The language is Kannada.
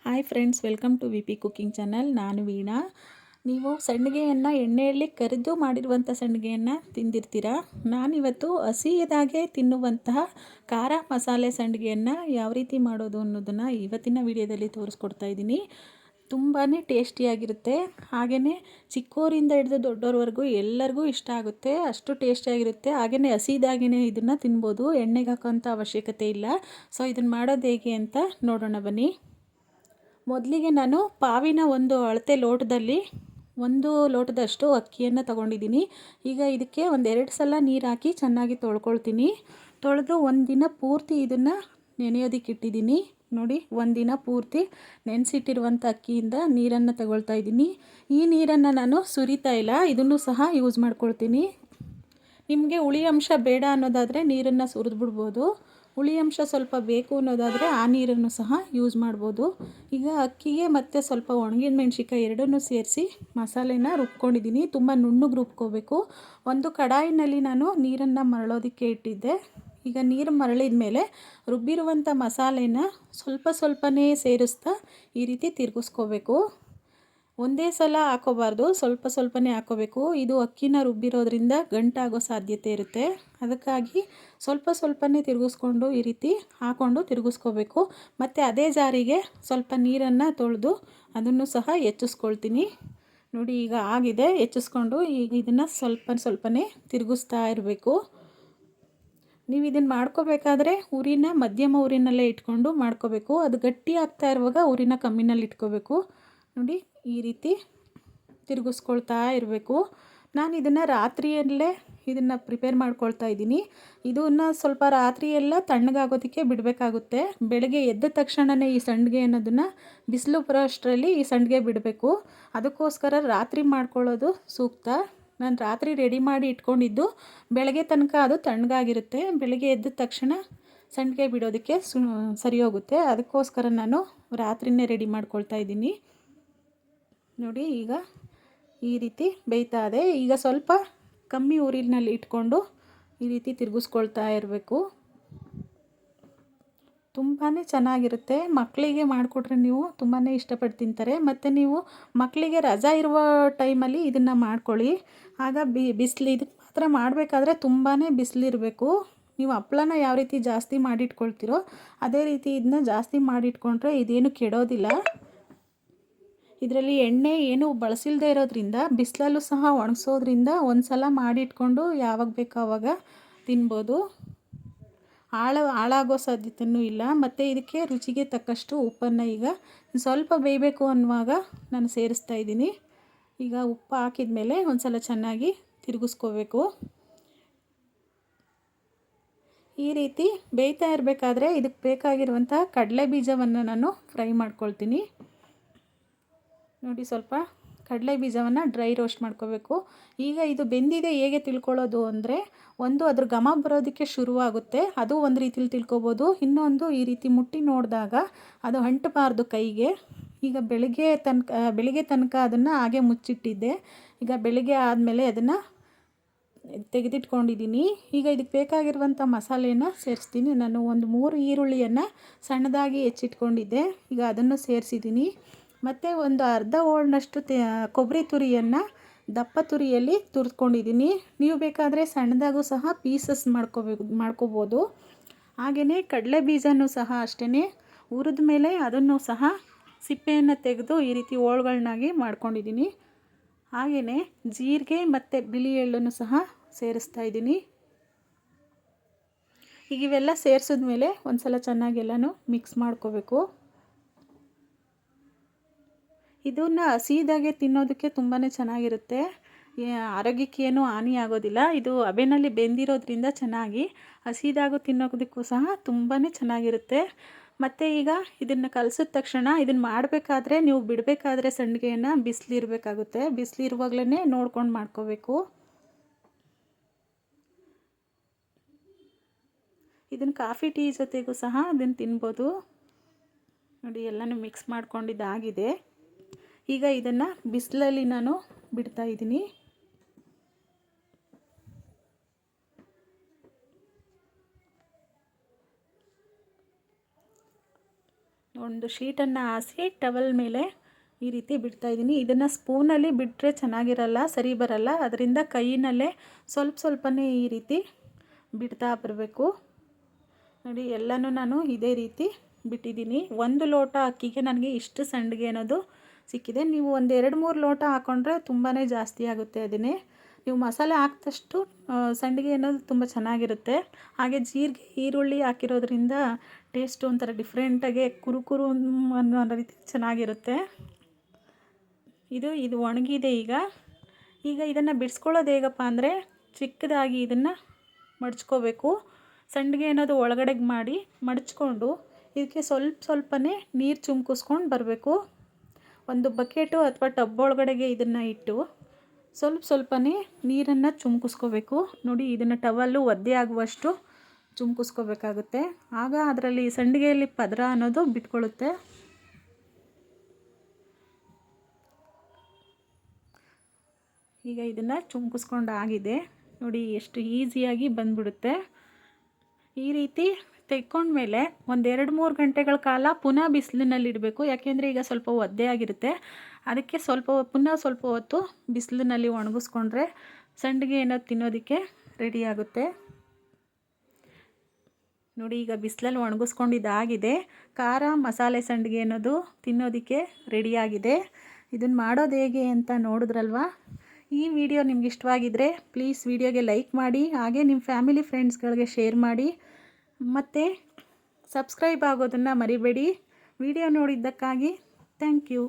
Hi friends, welcome to V P cooking channel. ನಾನು ವೀಣಾ. ನೀವು ಸಂಡಿಗೆಯನ್ನು ಎಣ್ಣೆಯಲ್ಲಿ ಕರಿದು ಮಾಡಿರುವಂಥ ಸಂಡಿಗೆಯನ್ನು ತಿಂದಿರ್ತೀರ. ನಾನಿವತ್ತು ಹಸಿಯದಾಗೆ ತಿನ್ನುವಂತಹ ಖಾರ ಮಸಾಲೆ ಸಂಡಿಗೆಯನ್ನು ಯಾವ ರೀತಿ ಮಾಡೋದು ಅನ್ನೋದನ್ನು ಇವತ್ತಿನ ವಿಡಿಯೋದಲ್ಲಿ ತೋರಿಸ್ಕೊಡ್ತಾ ಇದ್ದೀನಿ. ತುಂಬಾ ಟೇಸ್ಟಿಯಾಗಿರುತ್ತೆ. ಹಾಗೆಯೇ ಚಿಕ್ಕೋರಿಂದ ಹಿಡಿದು ದೊಡ್ಡೋರವರೆಗೂ ಎಲ್ಲರಿಗೂ ಇಷ್ಟ ಆಗುತ್ತೆ. ಅಷ್ಟು ಟೇಸ್ಟಿಯಾಗಿರುತ್ತೆ. ಹಾಗೆಯೇ ಹಸಿದಾಗೇ ಇದನ್ನು ತಿನ್ಬೋದು, ಎಣ್ಣೆಗೆ ಹಾಕೋಂಥ ಅವಶ್ಯಕತೆ ಇಲ್ಲ. ಸೊ ಇದನ್ನು ಮಾಡೋದು ಹೇಗೆ ಅಂತ ನೋಡೋಣ ಬನ್ನಿ. ಮೊದಲಿಗೆ ನಾನು ಪಾವಿನ ಒಂದು ಅಳತೆ ಲೋಟದಲ್ಲಿ 1 ಲೋಟದಷ್ಟು ಅಕ್ಕಿಯನ್ನು ತಗೊಂಡಿದ್ದೀನಿ. ಈಗ ಇದಕ್ಕೆ 2 ಸಲ ನೀರು ಹಾಕಿ ಚೆನ್ನಾಗಿ ತೊಳ್ಕೊಳ್ತೀನಿ. ತೊಳೆದು ಒಂದಿನ ಪೂರ್ತಿ ಇದನ್ನು ನೆನೆಯೋದಕ್ಕೆ ಇಟ್ಟಿದ್ದೀನಿ. ನೋಡಿ, ಒಂದಿನ ಪೂರ್ತಿ ನೆನೆಸಿಟ್ಟಿರುವಂಥ ಅಕ್ಕಿಯಿಂದ ನೀರನ್ನು ತಗೊಳ್ತಾ ಇದ್ದೀನಿ. ಈ ನೀರನ್ನು ನಾನು ಸುರಿತಾ ಇಲ್ಲ, ಇದನ್ನು ಸಹ ಯೂಸ್ ಮಾಡ್ಕೊಳ್ತೀನಿ. ನಿಮಗೆ ಹುಳಿ ಅಂಶ ಬೇಡ ಅನ್ನೋದಾದರೆ ನೀರನ್ನು ಸುರಿದ್ಬಿಡ್ಬೋದು. ಹುಳಿ ಅಂಶ ಸ್ವಲ್ಪ ಬೇಕು ಅನ್ನೋದಾದರೆ ಆ ನೀರನ್ನು ಸಹ ಯೂಸ್ ಮಾಡ್ಬೋದು. ಈಗ ಅಕ್ಕಿಗೆ ಮತ್ತು ಸ್ವಲ್ಪ ಒಣಗಿದ ಮೆಣಸಿನ್ಕಾಯಿ ಎರಡನ್ನೂ ಸೇರಿಸಿ ಮಸಾಲೆನ ರುಬ್ಕೊಂಡಿದ್ದೀನಿ. ತುಂಬ ನುಣ್ಣಗೆ ರುಬ್ಕೋಬೇಕು. ಒಂದು ಕಡಾಯಿನಲ್ಲಿ ನಾನು ನೀರನ್ನು ಮರಳೋದಕ್ಕೆ ಇಟ್ಟಿದ್ದೆ. ಈಗ ನೀರು ಮರಳಿದ ಮೇಲೆ ರುಬ್ಬಿರುವಂಥ ಮಸಾಲೆನ ಸ್ವಲ್ಪನೇ ಸೇರಿಸ್ತಾ ಈ ರೀತಿ ತಿರುಗಿಸ್ಕೋಬೇಕು. ಒಂದೇ ಸಲ ಹಾಕೋಬಾರ್ದು, ಸ್ವಲ್ಪನೇ ಹಾಕೋಬೇಕು. ಇದು ಅಕ್ಕಿನ ರುಬ್ಬಿರೋದ್ರಿಂದ ಗಂಟಾಗೋ ಸಾಧ್ಯತೆ ಇರುತ್ತೆ. ಅದಕ್ಕಾಗಿ ಸ್ವಲ್ಪನೇ ತಿರುಗಿಸ್ಕೊಂಡು ಈ ರೀತಿ ಹಾಕ್ಕೊಂಡು ತಿರುಗಿಸ್ಕೋಬೇಕು. ಮತ್ತು ಅದೇ ಜಾರಿಗೆ ಸ್ವಲ್ಪ ನೀರನ್ನು ತೊಳೆದು ಅದನ್ನು ಸಹ ಹೆಚ್ಚಿಸ್ಕೊಳ್ತೀನಿ. ನೋಡಿ, ಈಗ ಆಗಿದೆ. ಹೆಚ್ಚಿಸ್ಕೊಂಡು ಈಗ ಇದನ್ನು ಸ್ವಲ್ಪನೇ ತಿರುಗಿಸ್ತಾ ಇರಬೇಕು. ನೀವು ಇದನ್ನು ಮಾಡ್ಕೋಬೇಕಾದ್ರೆ ಉರಿನ ಮಧ್ಯಮ ಉರಿನಲ್ಲೇ ಇಟ್ಕೊಂಡು ಮಾಡ್ಕೋಬೇಕು. ಅದು ಗಟ್ಟಿ ಆಗ್ತಾ ಇರುವಾಗ ಉರಿನ ಕಮ್ಮಿನಲ್ಲಿ ಇಟ್ಕೋಬೇಕು. ನೋಡಿ, ಈ ರೀತಿ ತಿರುಗಿಸ್ಕೊಳ್ತಾ ಇರಬೇಕು. ನಾನು ಇದನ್ನು ರಾತ್ರಿಯಲ್ಲೇ ಇದನ್ನು ಪ್ರಿಪೇರ್ ಮಾಡ್ಕೊಳ್ತಾ ಇದ್ದೀನಿ. ಇದನ್ನು ಸ್ವಲ್ಪ ರಾತ್ರಿಯೆಲ್ಲ ತಣ್ಣಗಾಗೋದಕ್ಕೆ ಬಿಡಬೇಕಾಗುತ್ತೆ. ಬೆಳಗ್ಗೆ ಎದ್ದ ತಕ್ಷಣವೇ ಈ ಸಂಡಿಗೆ ಅನ್ನೋದನ್ನು ಬಿಸಿಲು ಬರೋಷ್ಟರಲ್ಲಿ ಈ ಸಂಡಿಗೆ ಬಿಡಬೇಕು. ಅದಕ್ಕೋಸ್ಕರ ರಾತ್ರಿ ಮಾಡ್ಕೊಳ್ಳೋದು ಸೂಕ್ತ. ನಾನು ರಾತ್ರಿ ರೆಡಿ ಮಾಡಿ ಇಟ್ಕೊಂಡಿದ್ದು ಬೆಳಗ್ಗೆ ತನಕ ಅದು ತಣ್ಣಗಾಗಿರುತ್ತೆ. ಬೆಳಗ್ಗೆ ಎದ್ದ ತಕ್ಷಣ ಸಂಡಿಗೆ ಬಿಡೋದಕ್ಕೆ ಸರಿ ಹೋಗುತ್ತೆ. ಅದಕ್ಕೋಸ್ಕರ ನಾನು ರಾತ್ರಿಯೇ ರೆಡಿ ಮಾಡ್ಕೊಳ್ತಾ ಇದ್ದೀನಿ. ನೋಡಿ, ಈಗ ಈ ರೀತಿ ಬೇಯ್ತಾ ಇದೆ. ಈಗ ಸ್ವಲ್ಪ ಕಮ್ಮಿ ಉರಿನಲ್ಲಿ ಇಟ್ಕೊಂಡು ಈ ರೀತಿ ತಿರುಗಿಸ್ಕೊಳ್ತಾ ಇರಬೇಕು. ತುಂಬಾ ಚೆನ್ನಾಗಿರುತ್ತೆ. ಮಕ್ಕಳಿಗೆ ಮಾಡಿಕೊಟ್ರೆ ನೀವು ತುಂಬಾ ಇಷ್ಟಪಟ್ಟು ತಿಂತಾರೆ. ಮತ್ತು ನೀವು ಮಕ್ಕಳಿಗೆ ರಜಾ ಇರುವ ಟೈಮಲ್ಲಿ ಇದನ್ನು ಮಾಡ್ಕೊಳ್ಳಿ. ಆಗ ಬಿಸಿಲು ಇದಕ್ಕೆ ಮಾತ್ರ ಮಾಡಬೇಕಾದ್ರೆ ತುಂಬಾ ಬಿಸಿಲಿರಬೇಕು. ನೀವು ಹಪ್ಳನ ಯಾವ ರೀತಿ ಜಾಸ್ತಿ ಮಾಡಿಟ್ಕೊಳ್ತೀರೋ ಅದೇ ರೀತಿ ಇದನ್ನ ಜಾಸ್ತಿ ಮಾಡಿಟ್ಕೊಂಡ್ರೆ ಇದೇನು ಕೆಡೋದಿಲ್ಲ. ಇದರಲ್ಲಿ ಎಣ್ಣೆ ಏನು ಬಳಸಿಲ್ಲದೆ ಇರೋದ್ರಿಂದ ಬಿಸಿಲಲ್ಲೂ ಸಹ ಒಣಗಿಸೋದ್ರಿಂದ ಒಂದು ಸಲ ಮಾಡಿಟ್ಕೊಂಡು ಯಾವಾಗ ಬೇಕೋ ಆವಾಗ ತಿನ್ಬೋದು. ಹಾಳಾಗೋ ಸಾಧ್ಯತೆಯೂ ಇಲ್ಲ. ಮತ್ತು ಇದಕ್ಕೆ ರುಚಿಗೆ ತಕ್ಕಷ್ಟು ಉಪ್ಪನ್ನು ಈಗ ಸ್ವಲ್ಪ ಬೇಯಬೇಕು ಅನ್ನುವಾಗ ನಾನು ಸೇರಿಸ್ತಾ ಇದ್ದೀನಿ. ಈಗ ಉಪ್ಪು ಹಾಕಿದ ಮೇಲೆ ಒಂದು ಸಲ ಚೆನ್ನಾಗಿ ತಿರುಗಿಸ್ಕೋಬೇಕು. ಈ ರೀತಿ ಬೇಯ್ತಾ ಇರಬೇಕಾದ್ರೆ ಇದಕ್ಕೆ ಬೇಕಾಗಿರುವಂಥ ಕಡಲೆ ಬೀಜವನ್ನು ನಾನು ಫ್ರೈ ಮಾಡ್ಕೊಳ್ತೀನಿ. ನೋಡಿ, ಸ್ವಲ್ಪ ಕಡಲೆ ಬೀಜವನ್ನು ಡ್ರೈ ರೋಸ್ಟ್ ಮಾಡ್ಕೋಬೇಕು. ಈಗ ಇದು ಬೆಂದಿದೆ ಹೇಗೆ ತಿಳ್ಕೊಳ್ಳೋದು ಅಂದರೆ, ಒಂದು ಅದ್ರ ಘಮ ಬರೋದಕ್ಕೆ ಶುರುವಾಗುತ್ತೆ, ಅದು ಒಂದು ರೀತಿಲಿ ತಿಳ್ಕೊಬೋದು. ಇನ್ನೊಂದು ಈ ರೀತಿ ಮುಟ್ಟಿ ನೋಡಿದಾಗ ಅದು ಅಂಟಬಾರ್ದು ಕೈಗೆ. ಈಗ ಬೆಳಿಗ್ಗೆ ತನಕ ಅದನ್ನು ಹಾಗೆ ಮುಚ್ಚಿಟ್ಟಿದ್ದೆ. ಈಗ ಬೆಳಿಗ್ಗೆ ಆದಮೇಲೆ ಅದನ್ನು ತೆಗೆದಿಟ್ಕೊಂಡಿದ್ದೀನಿ. ಈಗ ಇದಕ್ಕೆ ಬೇಕಾಗಿರುವಂಥ ಮಸಾಲೆಯನ್ನು ಸೇರಿಸ್ತೀನಿ. ನಾನು ಒಂದು 3 ಈರುಳ್ಳಿಯನ್ನು ಸಣ್ಣದಾಗಿ ಹೆಚ್ಚಿಟ್ಕೊಂಡಿದ್ದೆ. ಈಗ ಅದನ್ನು ಸೇರಿಸಿದ್ದೀನಿ. ಮತ್ತು ಒಂದು ಅರ್ಧ ಹೋಳನಷ್ಟು ಕೊಬ್ಬರಿ ತುರಿಯನ್ನು ದಪ್ಪ ತುರಿಯಲ್ಲಿ ತುರಿದ್ಕೊಂಡಿದ್ದೀನಿ. ನೀವು ಬೇಕಾದರೆ ಸಣ್ಣದಾಗೂ ಸಹ ಪೀಸಸ್ ಮಾಡ್ಕೋಬೋದು. ಹಾಗೆಯೇ ಕಡಲೆ ಬೀಜನೂ ಸಹ ಅಷ್ಟೇ ಹುರಿದ ಮೇಲೆ ಅದನ್ನು ಸಹ ಸಿಪ್ಪೆಯನ್ನು ತೆಗೆದು ಈ ರೀತಿ ಹೋಳುಗಳನ್ನಾಗಿ ಮಾಡ್ಕೊಂಡಿದ್ದೀನಿ. ಹಾಗೆಯೇ ಜೀರಿಗೆ ಮತ್ತು ಬಿಳಿ ಎಳ್ಳನ್ನು ಸಹ ಸೇರಿಸ್ತಾ ಇದ್ದೀನಿ. ಈಗ ಇವೆಲ್ಲ ಸೇರಿಸಿದ್ಮೇಲೆ ಒಂದು ಸಲ ಚೆನ್ನಾಗೆಲ್ಲನೂ ಮಿಕ್ಸ್ ಮಾಡ್ಕೋಬೇಕು. ಇದನ್ನು ಹಸಿದಾಗೆ ತಿನ್ನೋದಕ್ಕೆ ತುಂಬಾ ಚೆನ್ನಾಗಿರುತ್ತೆ. ಆರೋಗ್ಯಕ್ಕೆ ಏನೂ ಹಾನಿ ಆಗೋದಿಲ್ಲ. ಇದು ಹಬೆನಲ್ಲಿ ಬೆಂದಿರೋದ್ರಿಂದ ಚೆನ್ನಾಗಿ ಹಸಿದಾಗೂ ತಿನ್ನೋದಕ್ಕೂ ಸಹ ತುಂಬಾ ಚೆನ್ನಾಗಿರುತ್ತೆ. ಮತ್ತು ಈಗ ಇದನ್ನು ಕಲಸಿದ ತಕ್ಷಣ ಇದನ್ನು ಮಾಡಬೇಕಾದ್ರೆ ನೀವು ಬಿಡಬೇಕಾದ್ರೆ ಸಂಡಿಗೆಯನ್ನು ಬಿಸಿಲಿರಬೇಕಾಗುತ್ತೆ. ಬಿಸಿಲಿರುವಾಗಲೇ ನೋಡ್ಕೊಂಡು ಮಾಡ್ಕೋಬೇಕು. ಇದನ್ನು ಕಾಫಿ ಟೀ ಜೊತೆಗೂ ಸಹ ಅದನ್ನು ತಿನ್ಬೋದು. ನೋಡಿ, ಎಲ್ಲನೂ ಮಿಕ್ಸ್ ಮಾಡ್ಕೊಂಡಿದ್ದಾಗಿದೆ. ಈಗ ಇದನ್ನು ಬಿಸಿಲಲ್ಲಿ ನಾನು ಬಿಡ್ತಾ ಇದ್ದೀನಿ. ಒಂದು ಶೀಟನ್ನು ಹಾಸಿ ಟವಲ್ ಮೇಲೆ ಈ ರೀತಿ ಬಿಡ್ತಾಯಿದ್ದೀನಿ. ಇದನ್ನು ಸ್ಪೂನಲ್ಲಿ ಬಿಟ್ಟರೆ ಚೆನ್ನಾಗಿರಲ್ಲ, ಸರಿ ಬರಲ್ಲ. ಅದರಿಂದ ಕೈನಲ್ಲೇ ಸ್ವಲ್ಪನೇ ಈ ರೀತಿ ಬಿಡ್ತಾ ಬರಬೇಕು. ನೋಡಿ, ಎಲ್ಲನೂ ನಾನು ಇದೇ ರೀತಿ ಬಿಟ್ಟಿದ್ದೀನಿ. 1 ಲೋಟ ಅಕ್ಕಿಗೆ ನನಗೆ ಇಷ್ಟು ಸಂಡಿಗೆ ಅನ್ನೋದು ಸಿಕ್ಕಿದೆ. ನೀವು ಒಂದು 2-3 ಲೋಟ ಹಾಕ್ಕೊಂಡ್ರೆ ತುಂಬಾ ಜಾಸ್ತಿ ಆಗುತ್ತೆ. ಅದನ್ನೇ ನೀವು ಮಸಾಲೆ ಹಾಕಿದಷ್ಟು ಸಂಡಿಗೆ ಅನ್ನೋದು ತುಂಬ ಚೆನ್ನಾಗಿರುತ್ತೆ. ಹಾಗೆ ಜೀರಿಗೆ, ಈರುಳ್ಳಿ ಹಾಕಿರೋದ್ರಿಂದ ಟೇಸ್ಟು ಒಂಥರ ಡಿಫ್ರೆಂಟಾಗಿ ಕುರು ಅನ್ನೋ ರೀತಿ ಚೆನ್ನಾಗಿರುತ್ತೆ. ಇದು ಒಣಗಿದೆ. ಈಗ ಇದನ್ನು ಬಿಡಿಸ್ಕೊಳ್ಳೋದು ಹೇಗಪ್ಪ ಅಂದರೆ, ಚಿಕ್ಕದಾಗಿ ಇದನ್ನು ಮಡ್ಚ್ಕೋಬೇಕು. ಸಂಡಿಗೆ ಅನ್ನೋದು ಒಳಗಡೆಗೆ ಮಾಡಿ ಮಡಚ್ಕೊಂಡು ಇದಕ್ಕೆ ಸ್ವಲ್ಪನೇ ನೀರು ಚುಮ್ಕಿಸ್ಕೊಂಡು ಬರಬೇಕು. ಒಂದು ಬಕೆಟು ಅಥವಾ ಟಬ್ ಒಳಗಡೆಗೆ ಇದನ್ನು ಇಟ್ಟು ಸ್ವಲ್ಪನೇ ನೀರನ್ನು ಚುಮ್ಕಿಸ್ಕೋಬೇಕು. ನೋಡಿ, ಇದನ್ನು ಟವಲ್ಲು ಒದ್ದೆ ಆಗುವಷ್ಟು ಚುಮ್ಕಿಸ್ಕೋಬೇಕಾಗುತ್ತೆ. ಆಗ ಅದರಲ್ಲಿ ಸಂಡಿಗೆಯಲ್ಲಿ ಪದರ ಅನ್ನೋದು ಬಿಟ್ಕೊಳ್ಳುತ್ತೆ. ಈಗ ಇದನ್ನು ಚುಮ್ಕಿಸ್ಕೊಂಡು ಆಗಿದೆ. ನೋಡಿ, ಎಷ್ಟು ಈಸಿಯಾಗಿ ಬಂದ್ಬಿಡುತ್ತೆ. ಈ ರೀತಿ ತೆಕ್ಕೊಂಡ್ಮೇಲೆ ಒಂದು 2-3 ಗಂಟೆಗಳ ಕಾಲ ಪುನಃ ಬಿಸಿಲಿನಲ್ಲಿಡಬೇಕು. ಯಾಕೆಂದರೆ ಈಗ ಸ್ವಲ್ಪ ಒದ್ದೆ ಆಗಿರುತ್ತೆ. ಅದಕ್ಕೆ ಪುನಃ ಸ್ವಲ್ಪ ಹೊತ್ತು ಬಿಸಿಲಿನಲ್ಲಿ ಒಣಗಿಸ್ಕೊಂಡ್ರೆ ಸಂಡಿಗೆ ಏನಾದ್ರು ತಿನ್ನೋದಕ್ಕೆ ರೆಡಿ ಆಗುತ್ತೆ. ನೋಡಿ, ಈಗ ಬಿಸಿಲಲ್ಲಿ ಒಣಗಿಸ್ಕೊಂಡಿದ್ದಾಗಿದೆ. ಖಾರ ಮಸಾಲೆ ಸಂಡಿಗೆ ಅನ್ನೋದು ತಿನ್ನೋದಕ್ಕೆ ರೆಡಿಯಾಗಿದೆ. ಇದನ್ನು ಮಾಡೋದು ಹೇಗೆ ಅಂತ ನೋಡಿದ್ರಲ್ವ. ಈ ವಿಡಿಯೋ ನಿಮ್ಗೆ ಇಷ್ಟವಾಗಿದ್ದರೆ ಪ್ಲೀಸ್ ವಿಡಿಯೋಗೆ ಲೈಕ್ ಮಾಡಿ, ಹಾಗೆ ನಿಮ್ಮ ಫ್ಯಾಮಿಲಿ ಫ್ರೆಂಡ್ಸ್ಗಳಿಗೆ ಶೇರ್ ಮಾಡಿ, ಮತ್ತು ಸಬ್ಸ್ಕ್ರೈಬ್ ಆಗೋದನ್ನು ಮರಿಬೇಡಿ. ವಿಡಿಯೋ ನೋಡಿದ್ದಕ್ಕಾಗಿ ಥ್ಯಾಂಕ್ ಯು.